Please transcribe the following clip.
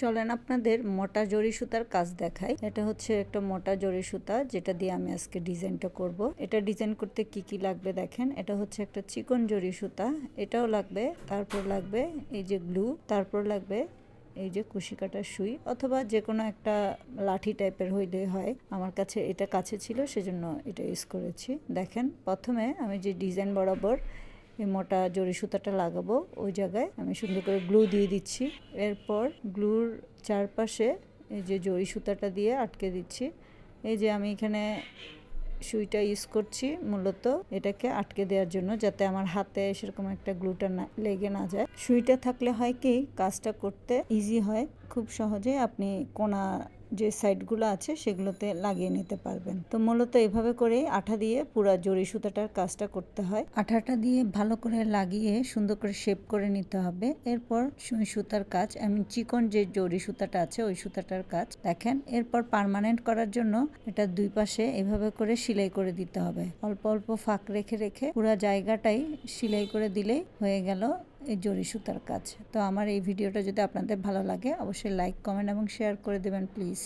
চলেন আপনাদের মোটা জরি সুতার কাজ দেখাই। এটা হচ্ছে একটা মোটা জরি সুতা, যেটা দিয়ে আমি আজকে ডিজাইনটা করব। এটা ডিজাইন করতে কি কি লাগবে দেখেন। এটা হচ্ছে একটা চিকন জরি সুতা, এটাও লাগবে। তারপর লাগবে এই যে গ্লু, তারপর লাগবে এই যে কুশি কাটার সুই, অথবা যে কোনো একটা লাঠি টাইপের হইলেই হয়। আমার কাছে এটা কাছে ছিল, সেজন্য এটা ইউজ করেছি। দেখেন, প্রথমে আমি যে ডিজাইন বরাবর এই মোটা জরি সুতাটা লাগাবো, ওই জায়গায় আমি সুন্দর করে গ্লু দিয়ে দিচ্ছি। এরপর গ্লুর চারপাশে এই যে জরি সুতাটা দিয়ে আটকে দিচ্ছি। এই যে আমি এখানে সুইটা ইউজ করছি মূলত এটাকে আটকে দেওয়ার জন্য, যাতে আমার হাতে সেরকম একটা গ্লুটা না লেগে না যায়। সুইটা থাকলে হয় কি, কাজটা করতে ইজি হয়, খুব সহজে আপনি কোনা যে সাইডগুলো আছে সেগুলোতে লাগিয়ে নিতে পারবেন। তো মূলত এভাবে করে আঠা দিয়ে পুরো জরি সুতাটার কাজটা করতে হয়। আঠাটা দিয়ে ভালো করে লাগিয়ে সুন্দর করে শেপ করে নিতে হবে। এরপর সুই সুতার কাজ, আমি চিকন যে জরি সুতাটা আছে ওই সুতাটার কাজ দেখেন। এরপর পার্মানেন্ট করার জন্য এটা দুই পাশে এভাবে করে সেলাই করে দিতে হবে। অল্প অল্প ফাঁক রেখে রেখে পুরো জায়গাটাই সেলাই করে দিলেই হয়ে গেল এই জরি সুতার কাজ। তো আমার এই ভিডিওটা যদি আপনাদের ভালো লাগে, অবশ্যই লাইক, কমেন্ট এবং শেয়ার করে দেবেন প্লিজ।